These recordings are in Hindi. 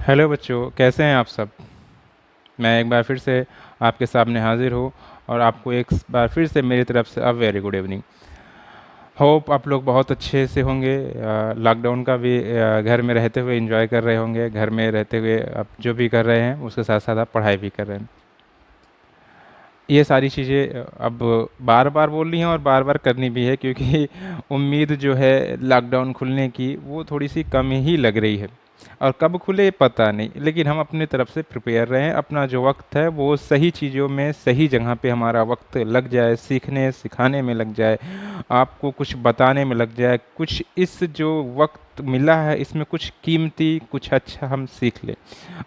हेलो बच्चों, कैसे हैं आप सब। मैं एक बार फिर से आपके सामने हाजिर हूँ और आपको एक बार फिर से मेरी तरफ से a very good evening. Hope आप लोग बहुत अच्छे से होंगे। लॉकडाउन का भी घर में रहते हुए एंजॉय कर रहे होंगे। घर में रहते हुए आप जो भी कर रहे हैं उसके साथ साथ आप पढ़ाई भी कर रहे हैं। ये सारी चीज़ें अब बार बार बोल रही हैं और बार बार करनी भी है, क्योंकि उम्मीद जो है लॉकडाउन खुलने की वो थोड़ी सी कम ही लग रही है। और कब खुले पता नहीं, लेकिन हम अपने तरफ से प्रिपेयर रहें। अपना जो वक्त है वो सही चीज़ों में सही जगह पे हमारा वक्त लग जाए, सीखने सिखाने में लग जाए, आपको कुछ बताने में लग जाए। कुछ इस जो वक्त मिला है इसमें कुछ कीमती कुछ अच्छा हम सीख लें,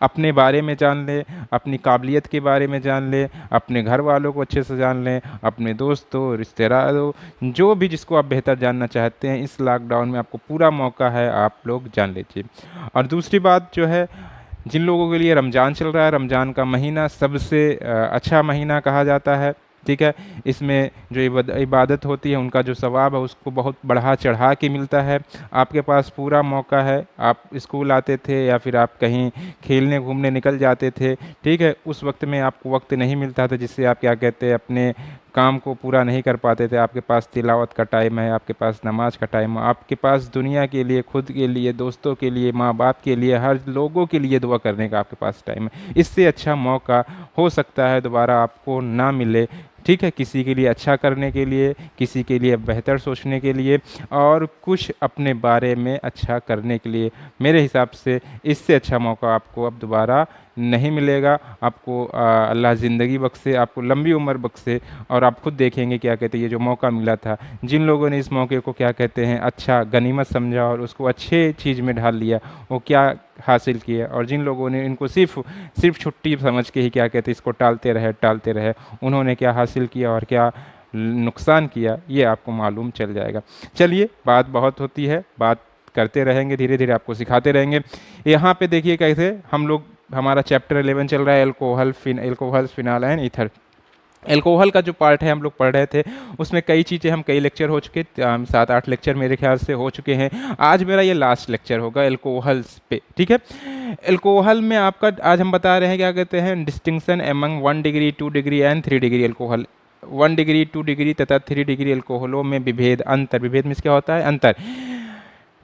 अपने बारे में जान लें, अपनी काबिलियत के बारे में जान लें, अपने घर वालों को अच्छे से जान लें, अपने दोस्तों रिश्तेदारों जो भी जिसको आप बेहतर जानना चाहते हैं, इस लॉकडाउन में आपको पूरा मौका है, आप लोग जान लीजिए। और दूसरी बात जो है, जिन लोगों के लिए रमज़ान चल रहा है, रमज़ान का महीना सबसे अच्छा महीना कहा जाता है। ठीक है, इसमें जो इबादत होती है उनका जो सवाब है उसको बहुत बढ़ा चढ़ा के मिलता है। आपके पास पूरा मौका है, आप स्कूल आते थे या फिर आप कहीं खेलने घूमने निकल जाते थे। ठीक है, उस वक्त में आपको वक्त नहीं मिलता था, जिससे आप क्या कहते हैं अपने काम को पूरा नहीं कर पाते थे। आपके पास तिलावत का टाइम है, आपके पास नमाज का टाइम है, आपके पास दुनिया के लिए, खुद के लिए, दोस्तों के लिए, माँ बाप के लिए, हर लोगों के लिए दुआ करने का आपके पास टाइम है। इससे अच्छा मौका हो सकता है दोबारा आपको ना मिले। ठीक है, किसी के लिए अच्छा करने के लिए, किसी के लिए बेहतर सोचने के लिए और कुछ अपने बारे में अच्छा करने के लिए। मेरे हिसाब से इससे अच्छा मौका आपको अब दोबारा नहीं मिलेगा। आपको अल्लाह ज़िंदगी बख्शे, आपको लंबी उम्र बख्शे। और आप खुद देखेंगे क्या कहते हैं, ये जो मौका मिला था, जिन लोगों ने इस मौके को क्या कहते हैं अच्छा गनीमत समझा और उसको अच्छे चीज़ में ढाल लिया, वो क्या हासिल किया। और जिन लोगों ने इनको सिर्फ सिर्फ छुट्टी समझ के ही क्या कहते हैं इसको टालते रहे, उन्होंने क्या हासिल किया और क्या नुकसान किया, ये आपको मालूम चल जाएगा। चलिए, बात बहुत होती है, बात करते रहेंगे, धीरे धीरे आपको सिखाते रहेंगे। यहाँ पे देखिए कैसे हम लोग, हमारा चैप्टर 11 चल रहा है, alcohols phenol and ether. Alcohol का जो पार्ट है हम लोग पढ़ रहे थे, उसमें कई चीज़ें, हम कई लेक्चर हो चुके, 7-8 लेक्चर मेरे ख्याल से हो चुके हैं। आज मेरा ये लास्ट लेक्चर होगा एल्कोहल्स पे। ठीक है, एल्कोहल में आपका आज हम बता रहे हैं क्या कहते हैं distinction among 1 degree, 2 degree and 3 degree alcohol. 1 degree, 2 degree तथा 3 डिग्री एल्कोहलों में विभेद, अंतर। विभेद मीन्स क्या होता है, अंतर।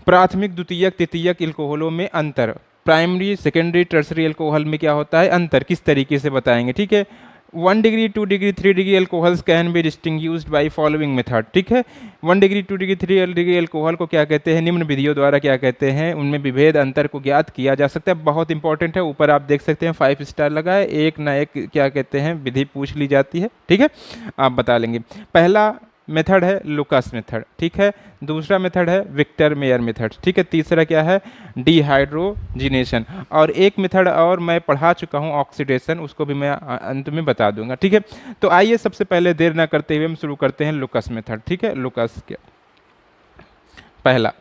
प्राथमिक, द्वितीयक, तृतीयक एल्कोहलों में अंतर। प्राइमरी, सेकेंडरी, टर्सरी एल्कोहल में क्या होता है अंतर, किस तरीके से बताएंगे। ठीक है, 1 degree, 2 degree, 3 degree alcohols can be distinguished by following method. ठीक है, 1 डिग्री, 2 डिग्री, 3 डिग्री एल्कोहल को क्या कहते हैं, निम्न विधियों द्वारा क्या कहते हैं, उनमें विभेद अंतर को ज्ञात किया जा सकता है। बहुत इंपॉर्टेंट है, ऊपर आप देख सकते हैं 5 स्टार लगा है, एक ना एक क्या कहते हैं विधि पूछ ली जाती है। ठीक है, आप बता लेंगे। पहला मेथड है लुकास मेथड। ठीक है, दूसरा मेथड है विक्टर मेयर मेथड। ठीक है, तीसरा क्या है, डिहाइड्रोजिनेशन। और एक मेथड और मैं पढ़ा चुका हूँ, ऑक्सीडेशन, उसको भी मैं अंत में बता दूंगा। ठीक है, तो आइए सबसे पहले देर ना करते हुए हम शुरू करते हैं लुकास मेथड। ठीक है, लुकास क्या, पहला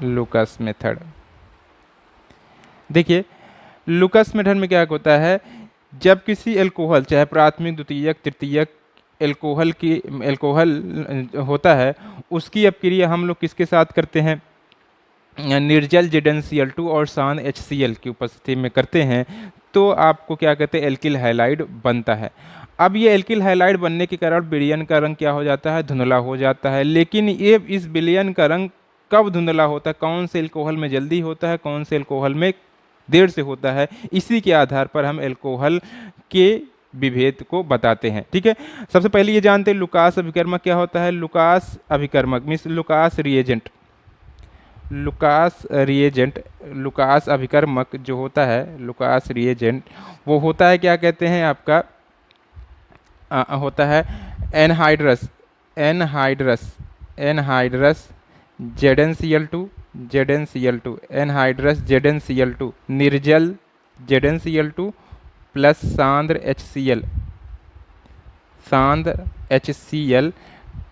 लुकास मेथड। देखिए, लुकास मेथड में क्या होता है, जब किसी एल्कोहल, चाहे प्राथमिक, द्वितीयक, तृतीयक एल्कोहल होता है, उसकी अपक्रिया हम लोग किसके साथ करते हैं, निर्जल ZnCl2 और शांत HCl की उपस्थिति में करते हैं, तो आपको क्या कहते हैं एल्किल हैलाइड बनता है। अब ये एल्किल हैलाइड बनने के कारण विलयन का रंग क्या हो जाता है, धुंधला हो जाता है। लेकिन ये इस विलयन का रंग कब धुंधला होता है, कौन से एल्कोहल में जल्दी होता है, कौन से एल्कोहल में देर से होता है, इसी के आधार पर हम एल्कोहल के विभेद को बताते हैं। ठीक है, सबसे पहले ये जानते हैं लुकास अभिकर्मक क्या होता है। लुकास अभिकर्मक मीन्स लुकास रिएजेंट। लुकास अभिकर्मक जो होता है, लुकास रिएजेंट, वो होता है क्या कहते हैं आपका, होता है anhydrous anhydrous anhydrous ZnCl2 anhydrous ZnCl2, निर्जल ZnCl2 प्लस सांद्र HCl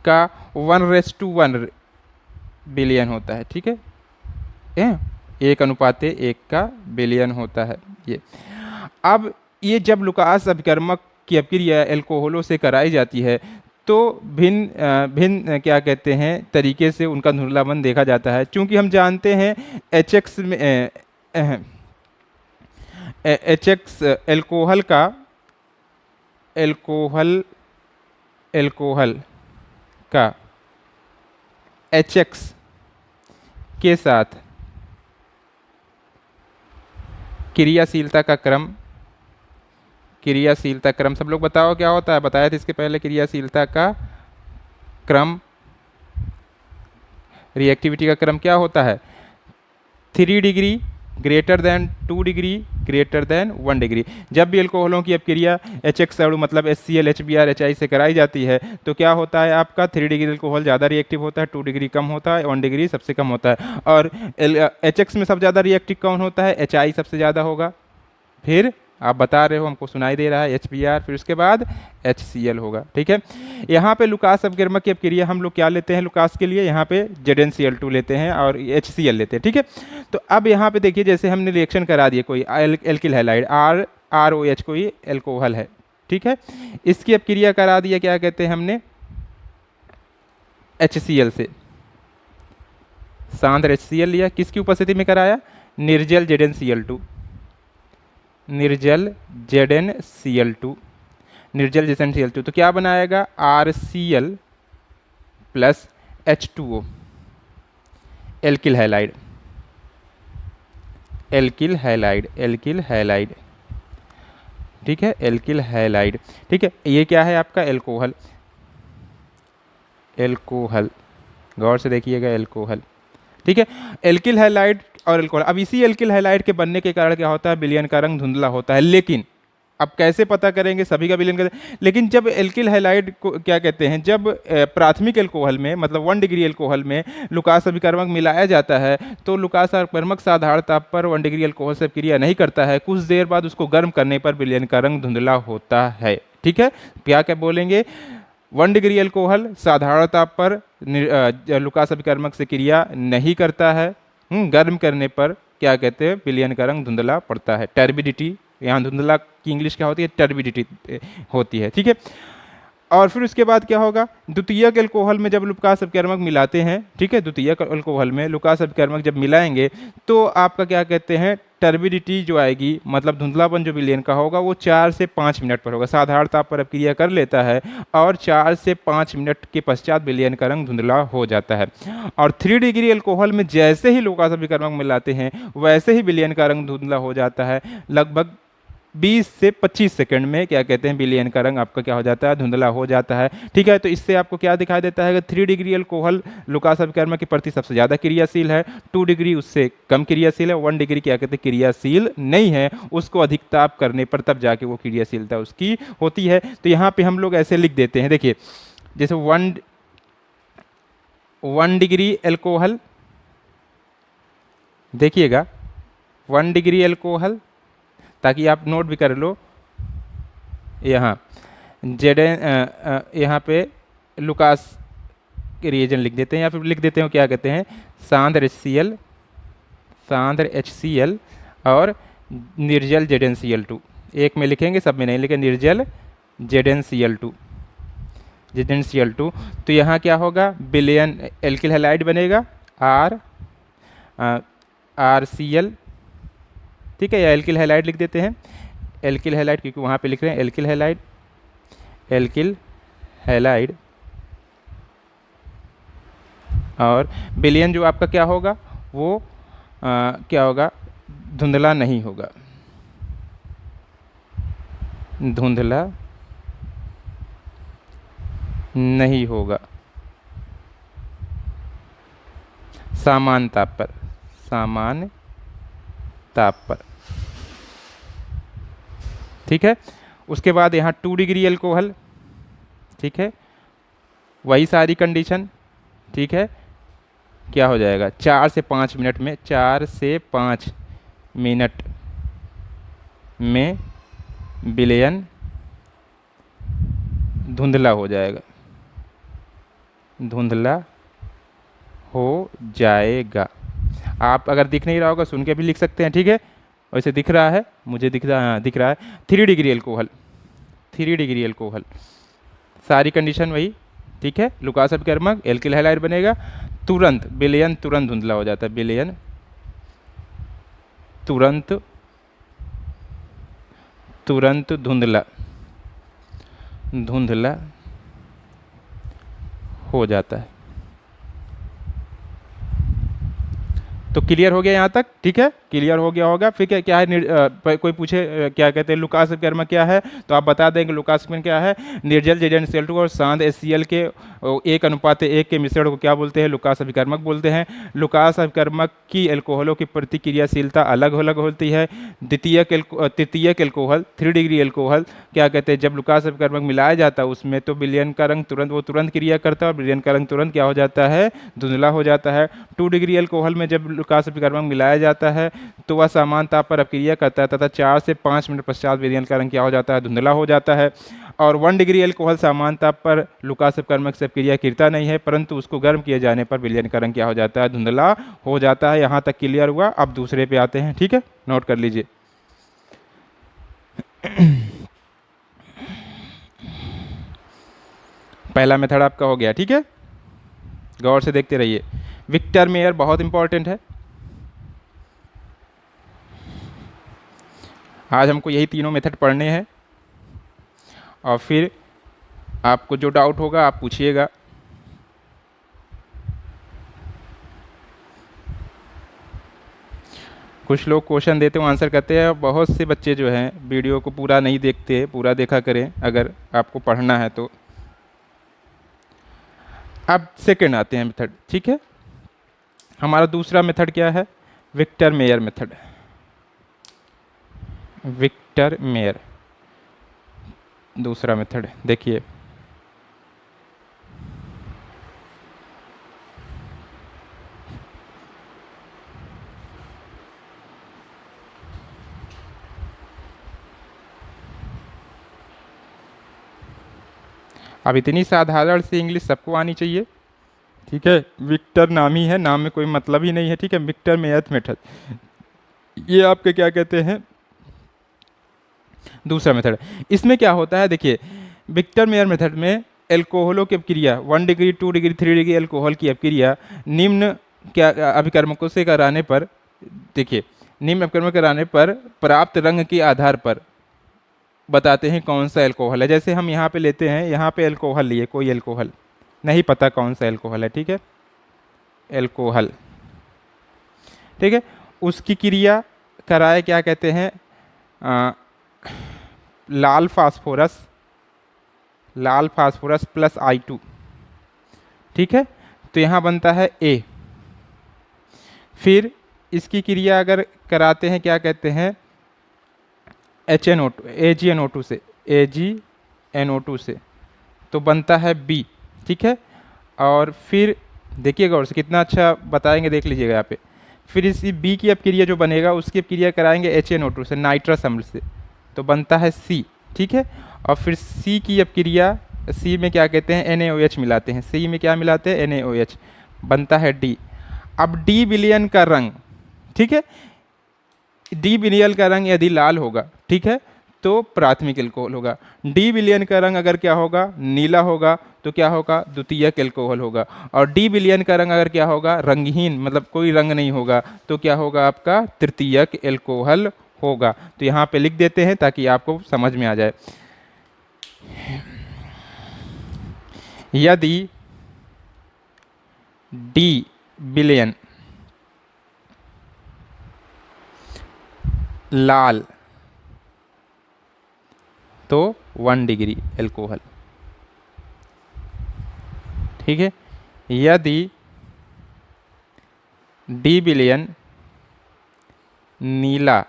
का 1:1 बिलियन होता है। ठीक है, 1:1 का बिलियन होता है ये। अब ये जब लुकास अभिकर्मक की अपक्रिया एल्कोहलों से कराई जाती है, तो भिन्न क्या कहते हैं तरीके से उनका धुंधलापन देखा जाता है। चूंकि हम जानते हैं HX में HX एल्कोहल एल्कोहल का HX के साथ क्रियाशीलता का क्रम सब लोग बताओ क्या होता है, बताया था इसके पहले। क्रियाशीलता का क्रम, रिएक्टिविटी का क्रम क्या होता है? 3 degree greater than 2 degree greater than 1 degree. जब भी अल्कोहलों की अब क्रिया HX मतलब HCl HBr HI से कराई जाती है तो क्या होता है आपका 3 डिग्री अल्कोहल ज़्यादा रिएक्टिव होता है, 2 डिग्री कम होता है, 1 डिग्री सबसे कम होता है। और HX में सबसे ज़्यादा रिएक्टिव कौन होता है? HI सबसे ज़्यादा होगा। फिर आप बता रहे हो, हमको सुनाई दे रहा है HBr, फिर उसके बाद HCl होगा। ठीक है, यहाँ पे लुकास अपगर्मक की अपक्रिया हम लोग क्या लेते हैं लुकास के लिए? यहाँ पे ZnCl2 लेते हैं और HCl लेते हैं। ठीक है, तो अब यहाँ पे देखिए जैसे हमने रिएक्शन करा दिए, कोई एल्किल हैलाइड ROH कोई एल्कोहल है, ठीक है, इसकी अपक्रिया करा दिया क्या कहते हैं हमने? HCl से सांद्र HCl लिया, किसकी उपस्थिति में कराया? निर्जल ZnCl2, निर्जल ZnCl2। तो क्या बनाएगा? RCl plus H2O, alkyl halide. ठीक है, एल्किल हैलाइड। ठीक है, ये क्या है आपका? एल्कोहल। गौर से देखिएगा, एल्कोहल। ठीक है, एल्किल हैलाइड और एल्कोहल। अब इसी एल्किल हैलाइड के बनने के कारण क्या होता है? विलयन का रंग धुंधला होता है। लेकिन अब कैसे पता करेंगे? सभी का विलयन करते हैं, लेकिन जब एल्किल हैलाइड को क्या कहते हैं, जब प्राथमिक एल्कोहल में मतलब 1 डिग्री एल्कोहल में लुकास अभिकर्मक मिलाया जाता है तो लुकास अभिकर्मक साधारण ताप पर 1 डिग्री एल्कोहल से क्रिया नहीं करता है। कुछ देर बाद उसको गर्म करने पर विलयन का रंग धुंधला होता है। ठीक है, क्या क्या बोलेंगे? 1 डिग्री एल्कोहल साधारण ताप पर लुकास अभिकर्मक से क्रिया नहीं करता है। गर्म करने पर क्या कहते हैं? विलयन का रंग धुंधला पड़ता है। टर्बिडिटी, यहाँ धुंधला की इंग्लिश क्या होती है? टर्बिडिटी होती है। ठीक है, और फिर उसके बाद क्या होगा? द्वितीयक एल्कोहल में जब लुकास अपकर्मक मिलाते हैं, ठीक है, द्वितीयक एल्कोहल में लुकास अपकर्मक जब मिलाएंगे तो आपका क्या कहते हैं? टर्बिडिटी जो आएगी, मतलब धुंधलापन जो विलयन का होगा वो 4 से 5 मिनट पर होगा। साधारण ताप पर अपक्रिया कर लेता है और 4 से 5 मिनट के पश्चात विलयन का रंग धुंधला हो जाता है। और 3 डिग्री एल्कोहल में जैसे ही लुकास अपकर्मक मिलाते हैं वैसे ही विलयन का रंग धुंधला हो जाता है। लगभग 20 से 25 सेकंड में क्या कहते हैं? विलयन का रंग आपका क्या हो जाता है? धुंधला हो जाता है। ठीक है, तो इससे आपको क्या दिखाई देता है कि 3 डिग्री एल्कोहल लुकास अपकर्मक के प्रति सबसे ज़्यादा क्रियाशील है, 2 डिग्री उससे कम क्रियाशील है, 1 डिग्री क्या कहते हैं? क्रियाशील नहीं है। उसको अधिक ताप करने पर तब जाके वो क्रियाशीलता उसकी होती है। तो यहाँ पे हम लोग ऐसे लिख देते हैं, देखिए जैसे 1 डिग्री एल्कोहल, देखिएगा 1 डिग्री एल्कोहल, ताकि आप नोट भी कर लो। यहाँ यहाँ पे लुकास के रिएजन लिख देते हैं या फिर लिख देते हैं क्या कहते हैं? सांद्र HCl और निर्जल ZnCl2। एक में लिखेंगे, सब में नहीं लिखे। निर्जल ZnCl2। तो यहाँ क्या होगा? विलयन एल्किल हैलाइड बनेगा RCl, ठीक है, या एल्किल हैलाइड लिख देते हैं। एल्किल हैलाइड, क्योंकि वहाँ पे लिख रहे हैं एल्किल हैलाइड। और विलयन जो आपका क्या होगा? वो क्या होगा? धुंधला नहीं होगा, धुंधला नहीं होगा। सामान्य ताप पर। ठीक है, उसके बाद यहाँ 2 डिग्री एल्कोहल, ठीक है, वही सारी कंडीशन। ठीक है, क्या हो जाएगा? 4 से 5 मिनट में, 4 से 5 मिनट में विलयन धुंधला हो जाएगा, धुंधला हो जाएगा। आप अगर दिख नहीं रहा होगा सुन के भी लिख सकते हैं। ठीक है, वैसे दिख रहा है, मुझे दिख रहा है। 3 डिग्री एल्कोहल सारी कंडीशन वही, ठीक है। लुकास अभिकर्मक एल्किल हैलाइड बनेगा, तुरंत विलयन तुरंत धुंधला हो जाता है, विलयन तुरंत तुरंत धुंधला धुंधला हो जाता है। तो क्लियर हो गया यहाँ तक, ठीक है, क्लियर हो गया होगा। फिर क्या क्या है, कोई पूछे क्या कहते हैं लुकास अभिकर्मक क्या है, तो आप बता देंगे लुकास अभिकर्मक क्या है, निर्जल ZnCl2 और शांत HCl के 1:1 के मिश्रण को क्या बोलते हैं, लुकास अभिकर्मक बोलते हैं। लुकास अभिकर्मक की एल्कोहलों की प्रतिक्रियाशीलता अलग अलग होती है। तृतीयक एल्कोहल 3 डिग्री एल्कोहल क्या कहते हैं, जब लुकास अभिकर्मक मिलाया जाता है उसमें तो विलयन का रंग तुरंत क्रिया करता है और विलयन का रंग तुरंत क्या हो जाता है, धुंधला हो जाता है। 2 डिग्री एल्कोहल में जब लुकास अभिकर्मक मिलाया जाता है तो वह समान ताप पर अपक्रिया करता है तथा 4 से 5 मिनट पश्चात विलयन का रंग क्या हो जाता है, धुंधला हो जाता है। और 1 डिग्री एल्कोहल समान ताप पर लुकास अभिकर्मक से अपक्रिया करता नहीं है, परंतु उसको गर्म किए जाने पर विलयन का रंग क्या हो जाता है, धुंधला हो जाता है। यहाँ तक क्लियर हुआ। अब दूसरे पे आते हैं, ठीक है, नोट कर लीजिए। पहला मेथड आपका हो गया, ठीक है, गौर से देखते रहिए। विक्टर मेयर बहुत इंपॉर्टेंट है। आज हमको यही तीनों मेथड पढ़ने हैं और फिर आपको जो डाउट होगा आप पूछिएगा। कुछ लोग क्वेश्चन देते हैं आंसर करते हैं, बहुत से बच्चे जो हैं वीडियो को पूरा नहीं देखते, पूरा देखा करें अगर आपको पढ़ना है तो। अब सेकंड आते हैं मेथड, ठीक है। हमारा दूसरा मेथड क्या है, Victor Meyer method. Victor Meyer दूसरा मेथड देखिए। अब इतनी साधारण सी इंग्लिश सबको आनी चाहिए, ठीक है। विक्टर नाम ही है, नाम में कोई मतलब ही नहीं है, ठीक है। विक्टर मेयर मेथड ये आपके क्या कहते हैं, दूसरा मेथड। इसमें क्या होता है देखिए, विक्टर मेयर मेथड में एल्कोहलों की अपक्रिया 1 डिग्री 2 डिग्री 3 डिग्री एल्कोहल की अपक्रिया निम्न क्या अभिकर्मकों से कराने पर, देखिए निम्न अभिकर्मक कराने पर प्राप्त रंग के आधार पर बताते हैं कौन सा एल्कोहल है। जैसे हम यहाँ पे लेते हैं, यहाँ पे एल्कोहल लिए, कोई एल्कोहल नहीं पता कौन सा एल्कोहल है, ठीक है, एल्कोहल, ठीक है। उसकी क्रिया कराए क्या कहते हैं, लाल फास्फोरस प्लस I2, ठीक है। तो यहाँ बनता है A। फिर इसकी क्रिया अगर कराते हैं क्या कहते हैं, AgNO2 से तो बनता है B, ठीक है। और फिर देखिएगा और से कितना अच्छा बताएंगे, देख लीजिएगा यहाँ पे। फिर इसी B की अपक्रिया जो बनेगा उसकी अपक्रिया कराएंगे HNO2 से, नाइट्रस अम्ल से, तो बनता है C, ठीक है। और फिर C की अपक्रिया, C में क्या कहते हैं, NaOH मिलाते हैं, C में क्या मिलाते हैं, NaOH, बनता है D। अब D विलयन का रंग, ठीक है, डी विलयन का रंग यदि लाल होगा, ठीक है, तो प्राथमिक एल्कोहल होगा। डी विलयन का रंग अगर क्या होगा, नीला होगा, तो क्या होगा, द्वितीयक एल्कोहल होगा। और डी विलयन का रंग अगर क्या होगा, रंगहीन, मतलब कोई रंग नहीं होगा, तो क्या होगा, आपका तृतीयक एल्कोहल होगा। तो यहाँ पे लिख देते हैं ताकि आपको समझ में आ जाए। यदि डी विलयन लाल तो 1 डिग्री एल्कोहल, ठीक है। यदि डी विलयन नीला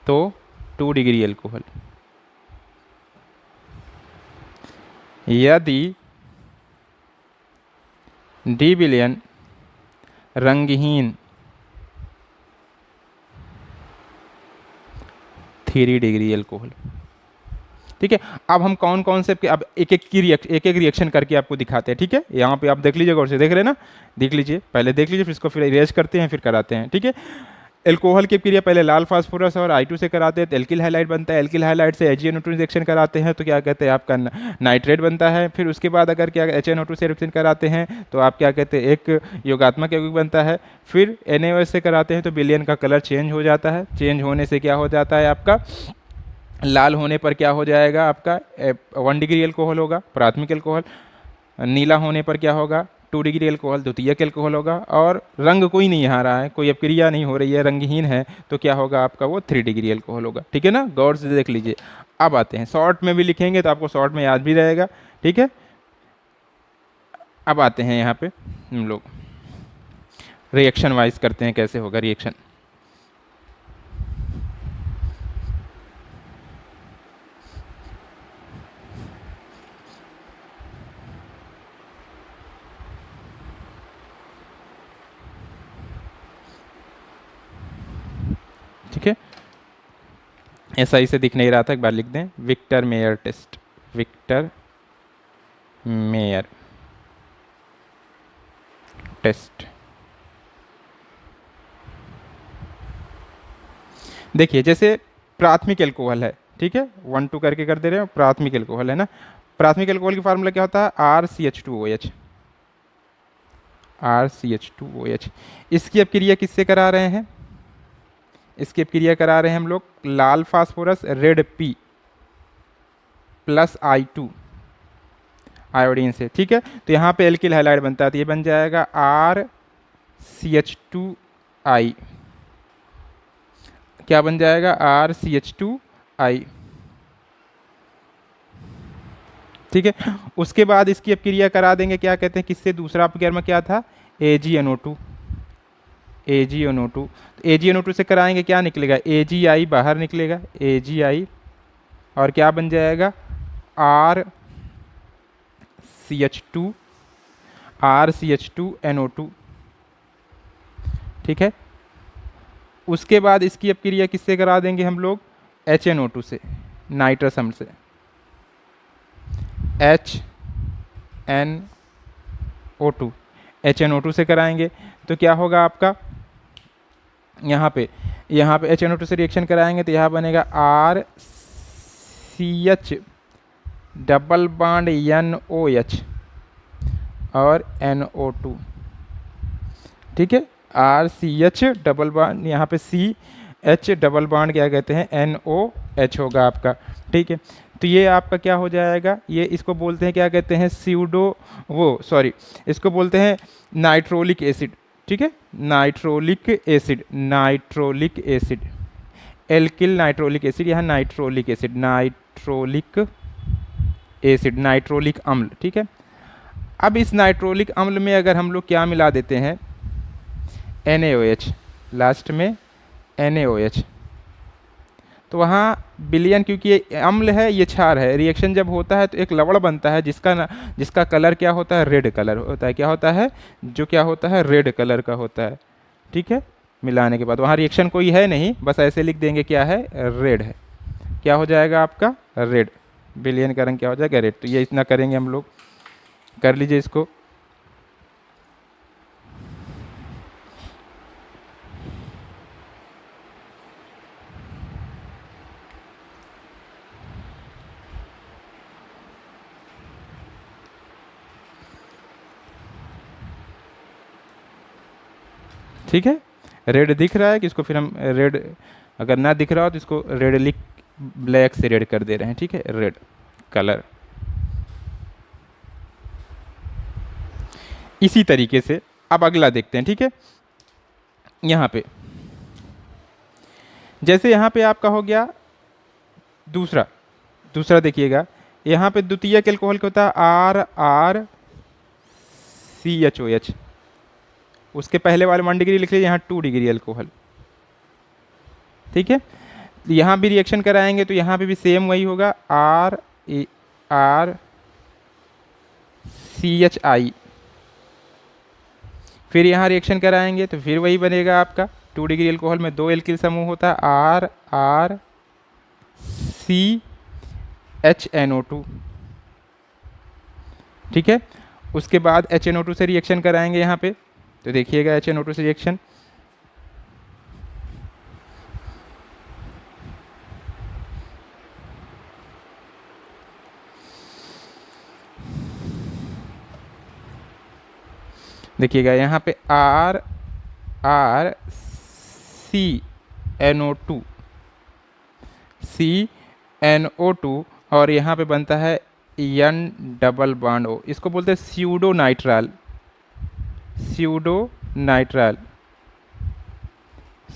तो 2 डिग्री एल्कोहल। यदि डी विलयन रंगहीन 3 डिग्री एल्कोहल, ठीक है। अब हम कौन कौन से, अब एक एक रिएक्शन करके आपको दिखाते हैं, ठीक है। यहाँ पे आप देख लीजिएगा और से देख रहे हैं ना, देख लीजिए, पहले देख लीजिए, फिर इसको फिर इरेज करते हैं, फिर कराते हैं, ठीक है। एल्कोहल की क्रिया पहले लाल फास्फोरस और I2 से कराते हैं तो एल्किल हाइलाइट बनता है। एल्किल हाइलाइट से HNO2 रिएक्शन कराते हैं तो क्या कहते हैं आपका नाइट्रेट बनता है। फिर उसके बाद अगर क्या HNO2 से रिएक्शन कराते हैं तो आप क्या कहते हैं एक योगात्मक यौगिक बनता है। फिर NaOH से कराते हैं तो विलयन का कलर चेंज हो जाता है। चेंज होने से क्या हो जाता है आपका लाल होने पर क्या हो जाएगा आपका 1 डिग्री एल्कोहल होगा प्राथमिक एल्कोहल। नीला होने पर क्या होगा 2 डिग्री एल्कोहल द्वितीयक एल्कोहल होगा। और रंग कोई नहीं आ रहा है, कोई अपक्रिया नहीं हो रही है, रंगहीन है तो क्या होगा आपका वो 3 डिग्री एल्कोहल होगा। ठीक है ना, गौर से देख लीजिए। अब आते हैं शॉर्ट में भी लिखेंगे तो आपको शॉर्ट में याद भी रहेगा। ठीक है, अब आते हैं यहाँ पे हम लोग रिएक्शन वाइज करते हैं कैसे होगा रिएक्शन। ठीक है, ऐसा ही से दिख नहीं रहा था, एक बार लिख दें Victor Meyer test. Victor Meyer test. देखिए जैसे प्राथमिक एल्कोहल है, ठीक है 1 2 करके कर दे रहे हो, प्राथमिक एल्कोहल है ना। प्राथमिक एल्कोहल की फार्मूला क्या होता है RCH2OH। RCH2OH। इसकी अब क्रिया किससे करा रहे हैं, इसकी अब क्रिया करा रहे हैं हम लोग लाल phosphorus red P plus I2 iodine से। ठीक है, तो यहाँ पे एल्किल हैलाइड बनता है तो ये बन जाएगा RCH2I। क्या बन जाएगा RCH2I। ठीक है, उसके बाद इसकी अब क्रिया करा देंगे क्या कहते हैं किससे, दूसरा अपग्रेड में क्या था AgNO2। AgNO2 तो AgNO2 से कराएंगे क्या निकलेगा AgI बाहर निकलेगा AgI और क्या बन जाएगा RCH2NO2। ठीक है, उसके बाद इसकी अब क्रिया किससे करा देंगे हम लोग HNO2 से, नाइट्रस अम्ल से HNO2। HNO2 से कराएंगे तो क्या होगा आपका यहाँ पे HNO2 से रिएक्शन कराएंगे तो यहाँ बनेगा RCH डबल बॉन्ड NOH और NO2। ठीक है, RCH डबल बॉन्ड यहाँ पे CH डबल बॉन्ड क्या कहते हैं NOH होगा आपका। ठीक है, तो ये आपका क्या हो जाएगा, ये इसको बोलते हैं क्या कहते हैं इसको बोलते हैं नाइट्रोलिक एसिड। ठीक है, nitrolic acid alkyl nitrolic acid, यहाँ नाइट्रोलिक अम्ल। ठीक है, अब इस नाइट्रोलिक अम्ल में अगर हम लोग क्या मिला देते हैं NaOH, लास्ट में NaOH, तो वहाँ विलयन क्योंकि ये अम्ल है ये क्षार है, रिएक्शन जब होता है तो एक लवण बनता है जिसका कलर क्या होता है रेड कलर होता है। क्या होता है जो क्या होता है रेड कलर का होता है। ठीक है, मिलाने के बाद वहाँ रिएक्शन कोई है नहीं, बस ऐसे लिख देंगे क्या है रेड है। क्या हो जाएगा आपका रेड, विलयन का रंग क्या हो जाएगा रेड। तो ये इतना करेंगे हम लोग, कर लीजिए इसको। ठीक है, रेड दिख रहा है कि इसको फिर हम रेड, अगर ना दिख रहा हो तो इसको रेड लिख ब्लैक से रेड कर दे रहे हैं। ठीक है, रेड कलर। इसी तरीके से अब अगला देखते हैं। ठीक है, यहाँ पे जैसे यहाँ पे आपका हो गया दूसरा देखिएगा, यहाँ पे द्वितीयक एल्कोहल क्या होता है RRCHOH। उसके पहले वाले 1 डिग्री लिख लीजिए, यहाँ 2 डिग्री एल्कोहल। ठीक है, यहाँ भी रिएक्शन कराएंगे तो यहाँ पे भी सेम वही होगा RCHI। फिर यहाँ रिएक्शन कराएंगे तो फिर वही बनेगा आपका 2 डिग्री एल्कोहल में 2 एल्किल समूह होता है RRCHNO2। ठीक है, उसके बाद HNO2 से रिएक्शन कराएंगे यहाँ पे तो देखिएगा HNO2 से रिएक्शन देखिएगा यहाँ पे RCNO2, CNO2, और यहाँ पे बनता है N डबल बॉन्ड O। इसको बोलते हैं स्यूडो नाइट्राल, स्यूडो नाइट्राल,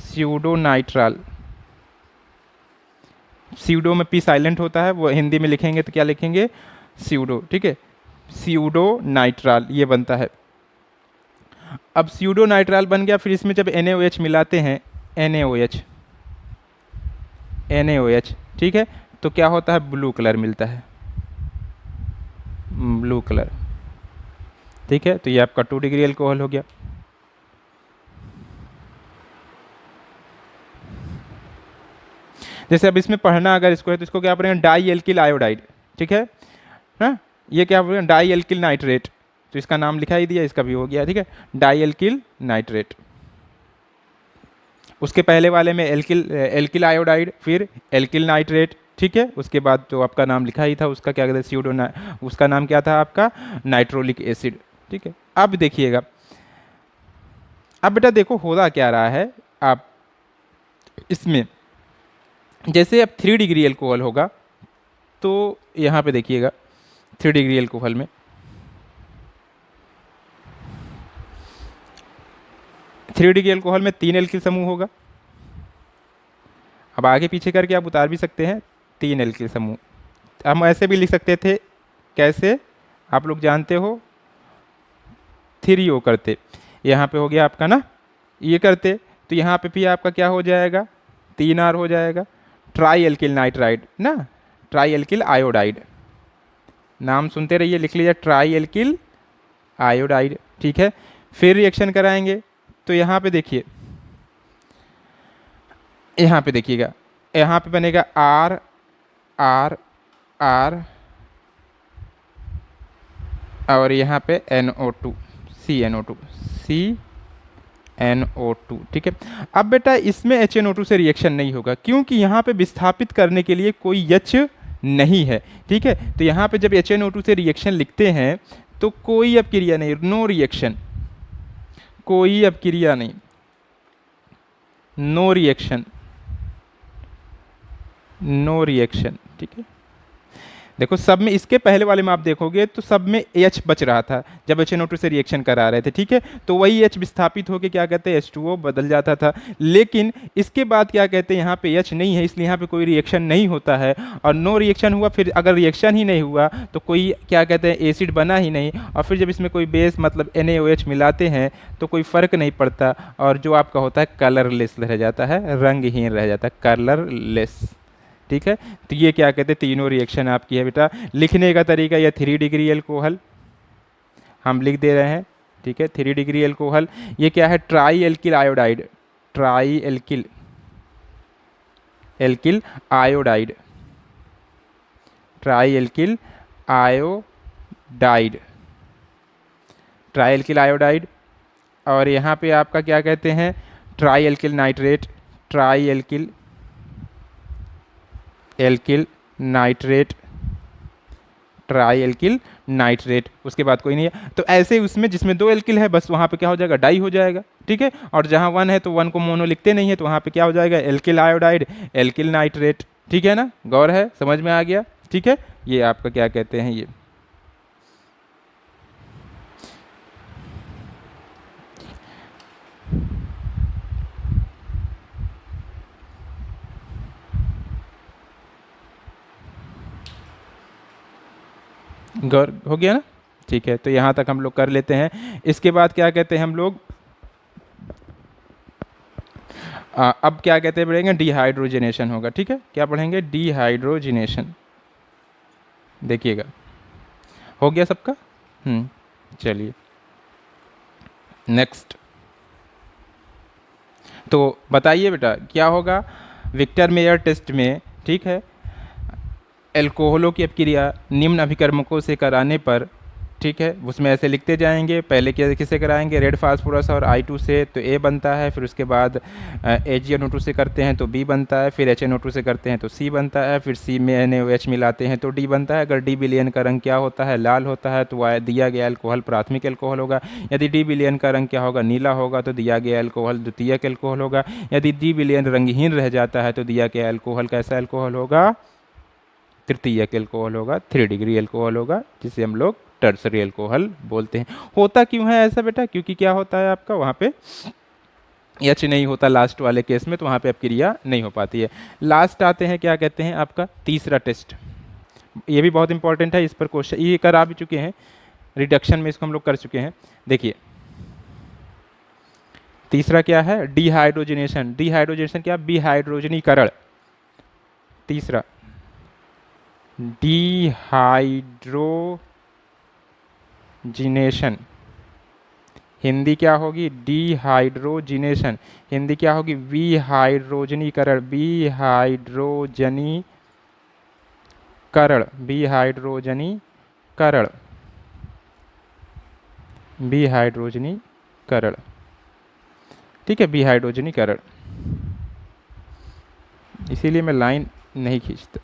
स्यूडो नाइट्राल। स्यूडो में P साइलेंट होता है, वो हिंदी में लिखेंगे तो क्या लिखेंगे, स्यूडो, ठीक है। स्यूडो नाइट्राल ये बनता है। अब स्यूडो नाइट्राल बन गया, फिर इसमें जब NaOH मिलाते हैं, NaOH, NaOH, ठीक है, तो क्या होता है, ब्लू कलर मिलता है, ब्लू कलर, ठीक है। तो ये आपका 2 डिग्री अल्कोहल हो गया। जैसे अब इसमें पढ़ना अगर इसको है तो इसको क्या पढ़ेंगे, डाई एल्किल आयोडाइड, ठीक है ना। ये क्या बोलेंगे, डाई एल्किल नाइट्रेट, तो इसका नाम लिखा ही दिया, इसका भी हो गया, ठीक है, डाई एल्किल नाइट्रेट। उसके पहले वाले में एल्किल आयोडाइड, फिर एल्किल नाइट्रेट, ठीक है। उसके बाद जो आपका नाम लिखा ही था उसका क्या कहते हैं, उसका नाम क्या था आपका, नाइट्रोलिक एसिड, ठीक है। अब देखिएगा, अब बेटा देखो होता क्या रहा है, आप इसमें जैसे अब 3 डिग्री अल्कोहल होगा तो यहाँ पे देखिएगा 3 डिग्री अल्कोहल में 3 डिग्री अल्कोहल में 3 एल्किल समूह होगा। अब आगे पीछे करके आप उतार भी सकते हैं 3 एल्किल समूह। हम ऐसे भी लिख सकते थे, कैसे, आप लोग जानते हो, 3O करते, यहाँ पे हो गया आपका ना ये करते, तो यहाँ पे भी आपका क्या हो जाएगा, 3R हो जाएगा, ट्राई एल्किल नाइट्राइड ना, ट्राई एल्किल आयोडाइड, नाम सुनते रहिए, लिख लीजिए ट्राई एल्किल आयोडाइड, ठीक है। फिर रिएक्शन कराएंगे तो यहाँ पे देखिए, यहाँ पे देखिएगा, यहाँ पे बनेगा R R R और यहाँ पे NO2 CNO2 CNO2, ठीक है। अब बेटा इसमें HNO2 से रिएक्शन नहीं होगा क्योंकि यहाँ पे विस्थापित करने के लिए कोई H नहीं है, ठीक है। तो यहाँ पे जब HNO2 से रिएक्शन लिखते हैं तो कोई अपक्रिया नहीं, नो रिएक्शन, कोई अपक्रिया नहीं, नो रिएक्शन, नो रिएक्शन, ठीक है। देखो सब में, इसके पहले वाले में आप देखोगे तो सब में H बच रहा था जब HNO2 से रिएक्शन करा रहे थे, ठीक है। तो वही H विस्थापित होकर क्या कहते हैं, H2O बदल जाता था। लेकिन इसके बाद क्या कहते हैं, यहाँ पे H नहीं है, इसलिए यहाँ पे कोई रिएक्शन नहीं होता है, और नो रिएक्शन हुआ, फिर अगर रिएक्शन ही नहीं हुआ तो कोई क्या कहते हैं, एसिड बना ही नहीं, और फिर जब इसमें कोई बेस मतलब NaOH मिलाते हैं तो कोई फ़र्क नहीं पड़ता, और जो आपका होता है कलरलेस रह जाता है, रंगहीन रह जाता है, कलरलेस, ठीक है। तो ये क्या कहते हैं, तीनों रिएक्शन आपकी है बेटा। लिखने का तरीका यह 3 डिग्री अल्कोहल हम लिख दे रहे हैं, ठीक है, 3 डिग्री अल्कोहल। ये क्या है, try alkyl iodide, try alkyl alkyl iodide, try alkyl iodide, try alkyl iodide. और यहाँ पे आपका क्या कहते हैं, try alkyl nitrate, try alkyl alkyl nitrate, try alkyl nitrate, उसके बाद कोई नहीं है। तो ऐसे उसमें जिसमें 2 एल्किल है बस वहाँ पे क्या हो जाएगा, डाई हो जाएगा, ठीक है। और जहाँ 1 है तो 1 को मोनो लिखते नहीं है, तो वहाँ पे क्या हो जाएगा, एल्किल आयोडाइड, एल्किल नाइट्रेट, ठीक है ना, गौर है, समझ में आ गया, ठीक है। ये आपका क्या कहते हैं, ये गौर हो गया ना, ठीक है। तो यहाँ तक हम लोग कर लेते हैं। इसके बाद क्या कहते हैं हम लोग, अब क्या कहते हैं पढ़ेंगे, डिहाइड्रोजनेशन होगा, ठीक है। क्या पढ़ेंगे, डिहाइड्रोजनेशन, देखिएगा हो गया सबका। चलिए नेक्स्ट, तो बताइए बेटा क्या होगा, विक्टर मेयर टेस्ट में, ठीक है, एल्कोहलों की अपक्रिया निम्न अभिकर्मकों से कराने पर, ठीक है, उसमें ऐसे लिखते जाएंगे। पहले क्या किससे कराएंगे, रेड फास्फोरस और I2 से तो A बनता है, फिर उसके बाद AgNO2 से करते हैं तो B बनता है, फिर HNO2 से करते हैं तो C बनता है, फिर C में NaOH मिलाते हैं तो D बनता है। अगर D विलयन का रंग क्या होता है, लाल होता है, तो वह दिया गया अल्कोहल प्राथमिक अल्कोहल होगा। यदि D विलयन का रंग क्या होगा, नीला होगा, तो दिया गया अल्कोहल द्वितीयक अल्कोहल होगा। यदि D विलयन रंगहीन रह जाता है तो दिया गया अल्कोहल कैसा अल्कोहल होगा, तृतीयक अल्कोहल होगा, 3 डिग्री अल्कोहल होगा, जिसे हम लोग टर्सरी अल्कोहल बोलते हैं। होता क्यों है ऐसा बेटा, क्योंकि क्या होता है आपका वहाँ पे एच नहीं होता लास्ट वाले केस में, तो वहाँ पे अब क्रिया नहीं हो पाती है। लास्ट आते हैं, क्या कहते हैं आपका तीसरा टेस्ट। ये भी बहुत इंपॉर्टेंट है, इस पर क्वेश्चन ये करा भी चुके हैं, रिडक्शन में इसको हम लोग कर चुके हैं। देखिए तीसरा क्या है, डिहाइड्रोजनेशन। डिहाइड्रोजनेशन क्या, विहाइड्रोजनीकरण। तीसरा डिहाइड्रोजिनेशन, हिंदी क्या होगी, डिहाइड्रोजिनेशन। हिंदी क्या होगी, विहाइड्रोजनीकरण। विहाइड्रोजनीकरण, विहाइड्रोजनीकरण, विहाइड्रोजनीकरण। ठीक है, विहाइड्रोजनीकरण, इसीलिए मैं लाइन नहीं खींचता।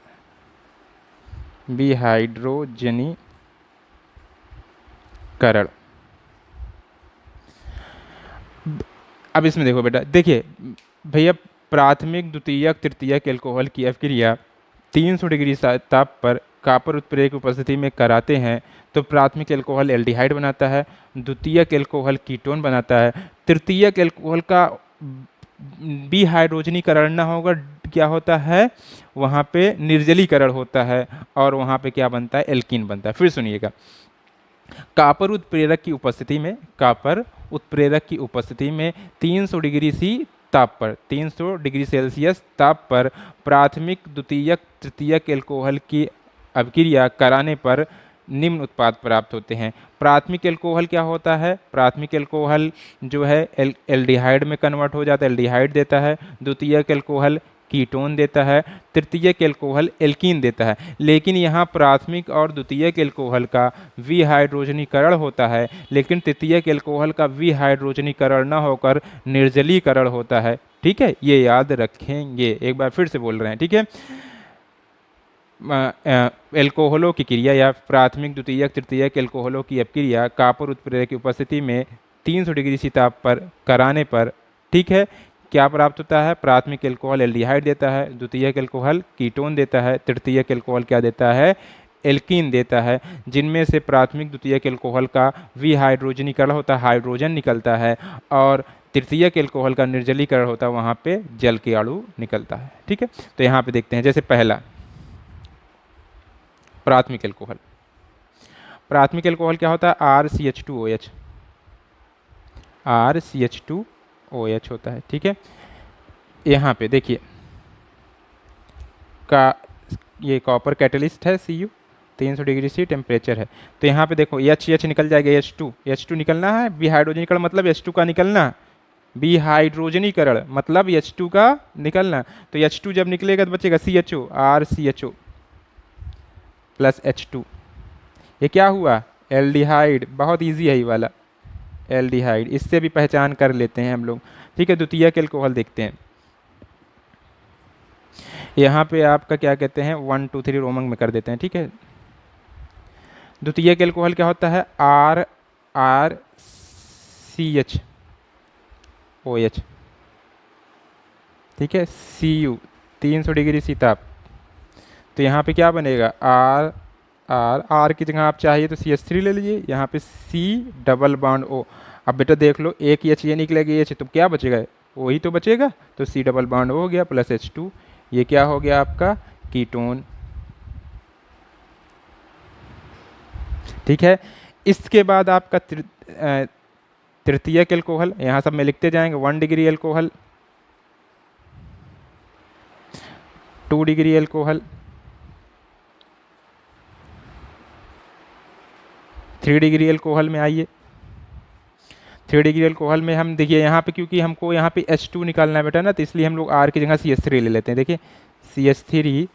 विहाइड्रोजनीकरण। अब इसमें देखो बेटा, देखिए भैया, प्राथमिक द्वितीयक तृतीयक एल्कोहल की अभिक्रिया 300 डिग्री ताप पर कॉपर उत्प्रेरक की उपस्थिति में कराते हैं तो प्राथमिक एल्कोहल एल्डिहाइड बनाता है, द्वितीयक एल्कोहल कीटोन बनाता है, तृतीयक एल्कोहल का विहाइड्रोजनीकरण ना होगा, क्या होता है वहाँ पे निर्जलीकरण होता है, और वहाँ पे क्या बनता है, एल्कीन बनता है। फिर सुनिएगा, कॉपर उत्प्रेरक की उपस्थिति में, कॉपर उत्प्रेरक की उपस्थिति में 300 डिग्री सी ताप पर, 300 डिग्री सेल्सियस ताप पर प्राथमिक द्वितीयक तृतीयक एल्कोहल की अभिक्रिया कराने पर निम्न उत्पाद प्राप्त होते हैं। प्राथमिक एल्कोहल क्या होता है, प्राथमिक एल्कोहल जो है एल्डिहाइड में कन्वर्ट हो जाता है, एल्डिहाइड देता है। द्वितीयक एल्कोहल कीटोन देता है, तृतीयक एल्कोहल एल्कीन देता है। लेकिन यहाँ प्राथमिक और द्वितीयक एल्कोहल का विहाइड्रोजनीकरण होता है, लेकिन तृतीयक एल्कोहल का विहाइड्रोजनीकरण न होकर निर्जलीकरण होता है। ठीक है, ये याद रखेंगे, एक बार फिर से बोल रहे हैं। ठीक है, एल्कोहलों की क्रिया या प्राथमिक द्वितीयक तृतीयक एल्कोहलों की अपक्रिया कॉपर उत्प्रेरक की उपस्थिति में 300 डिग्री सी ताप पर कराने पर, ठीक है, क्या प्राप्त होता है, प्राथमिक एल्कोहल एल्डिहाइड देता है, द्वितीयक एल्कोहल कीटोन देता है, तृतीयक एल्कोहल क्या देता है, एल्कीन देता है, जिनमें से प्राथमिक द्वितीयक एल्कोहल का विहाइड्रोजनीकरण होता है, हाइड्रोजन निकलता है, और तृतीयक एल्कोहल का निर्जलीकरण होता है, वहाँ पे जल के अणु निकलता है। ठीक है, तो यहाँ पे देखते हैं, जैसे पहला प्राथमिक एल्कोहल, प्राथमिक एल्कोहल क्या होता है, RCH2OH, RCH2OH होता है। ठीक है, यहाँ पे देखिए का ये कॉपर कैटलिस्ट है, Cu, 300 डिग्री सी टेम्परेचर है, तो यहाँ पे देखो H निकल जाएगा, H2 निकलना है, विहाइड्रोजनीकरण मतलब H2 का निकलना, विहाइड्रोजनीकरण मतलब H2 का निकलना, तो H2 जब निकलेगा तो बचेगा CHO, RCHO प्लस H2, ये क्या हुआ, एल्डिहाइड। बहुत इजी है ये वाला, एल्डिहाइड, इससे भी पहचान कर लेते हैं हम लोग। ठीक है, द्वितीयक एल्कोहल देखते हैं, यहाँ पे आपका क्या कहते हैं, 1 2 3 रोमन में कर देते हैं। ठीक है, द्वितीयक एल्कोहल क्या होता है, RCHOH। ठीक है, Cu, 300 डिग्री सी ताप, तो यहाँ पे क्या बनेगा, R की जगह आप चाहिए तो CH3 ले लीजिए, यहाँ पे C डबल बॉन्ड O। अब बेटा देख लो, एक H ये निकलेगा H, तो क्या बचेगा, वही तो बचेगा, तो C डबल बॉन्ड O हो गया प्लस H2, ये क्या हो गया आपका कीटोन। ठीक है, इसके बाद आपका तृतीयक एल्कोहल, यहाँ सब में लिखते जाएंगे, 1 degree alcohol, 2 degree alcohol, 3 degree alcohol में आइए। 3 डिग्री एल्कोहल में हम देखिए यहाँ पे, क्योंकि हमको यहाँ पे H2 निकालना है बेटा ना, तो इसलिए हम लोग R की जगह CH3 ले लेते हैं। देखिए CH3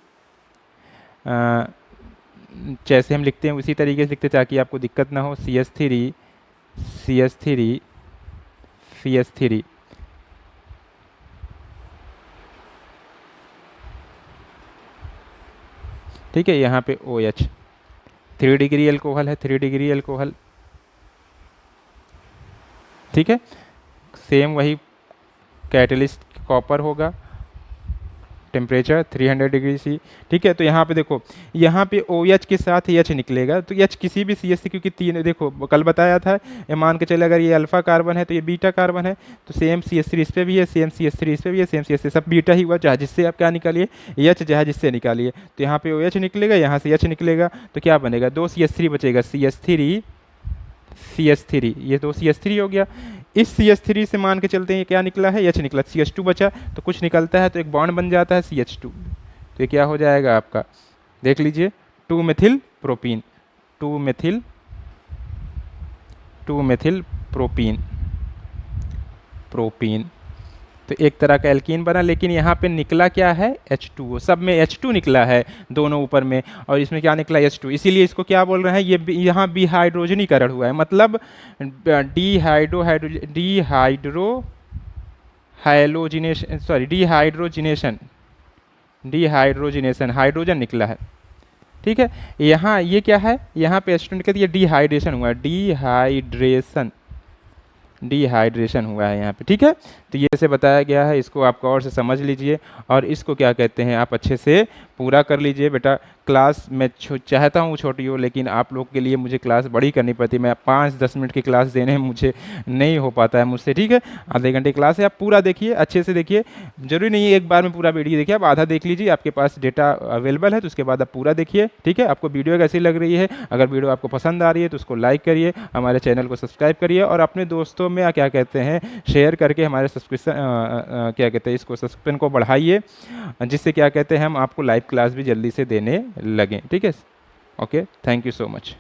जैसे हम लिखते हैं उसी तरीके से लिखते ताकि आपको दिक्कत ना हो। CH3 CH3 CH3। ठीक है, यहाँ पे OH 3 डिग्री एल्कोहल है, 3 डिग्री एल्कोहल। ठीक है, सेम वही कैटलिस्ट कॉपर होगा, टेम्परेचर 300 डिग्री सी। ठीक है, तो यहाँ पे देखो, यहाँ पे OH के साथ H निकलेगा, तो H किसी भी CH से, क्योंकि तीन देखो कल बताया था, ये मान के चले अगर ये अल्फा कार्बन है तो ये बीटा कार्बन है, तो सेम CH3 इस पे भी है, सेम CH3 इस पे भी है, सेम CH3 सब बीटा ही हुआ, चाहे जिससे आप क्या निकालिए, H चाहे जिससे निकालिए। तो यहाँ पे OH निकलेगा, यहाँ से H निकलेगा, तो क्या बनेगा, 2 CH3 बचेगा, CH3 CH3, ये 2 CH3 हो गया। इस CH3 से मान के चलते हैं क्या निकला है, H निकला, CH2 बचा, तो कुछ निकलता है तो एक बॉन्ड बन जाता है CH2, तो ये क्या हो जाएगा आपका, देख लीजिए, 2 methyl propene, 2 methyl propene, propene. तो एक तरह का एल्कीन बना, लेकिन यहाँ पे निकला क्या है, H2O, सब में H2 निकला है दोनों ऊपर में, और इसमें क्या निकला, H2, इसीलिए इसको क्या बोल रहे हैं, ये यहाँ डिहाइड्रोजनीकरण हुआ है, मतलब डिहाइड्रोजिनेशन, हाइड्रोजन निकला है। ठीक है, यहाँ ये क्या है, यहाँ पे H2 निकला, ये डिहाइड्रेशन हुआ है, डिहाइड्रेशन हुआ है यहाँ पे। ठीक है, तो ये से बताया गया है, इसको आप और से समझ लीजिए, और इसको क्या कहते हैं आप अच्छे से पूरा कर लीजिए बेटा। क्लास मैं चाहता हूँ छोटी हो, लेकिन आप लोग के लिए मुझे क्लास बड़ी करनी पड़ती है, मैं 5-10 मिनट की क्लास देने में मुझे नहीं हो पाता है मुझसे। ठीक है, आधे घंटे क्लास है, आप पूरा देखिए, अच्छे से देखिए, जरूरी नहीं है एक बार में पूरा वीडियो देखिए, आप आधा देख लीजिए, आपके पास डेटा अवेलेबल है तो उसके बाद आप पूरा देखिए। ठीक है, आपको वीडियो कैसी लग रही है, अगर वीडियो आपको पसंद आ रही है तो उसको लाइक करिए, हमारे चैनल को सब्सक्राइब करिए, और अपने दोस्तों में क्या कहते हैं शेयर करके हमारे सब्सक्रिप्शन क्या कहते हैं इसको सब्सक्रिप्शन को बढ़ाइए, जिससे क्या कहते हैं हम आपको लाइव क्लास भी जल्दी से देने लगें। ठीक है, okay, thank you so much.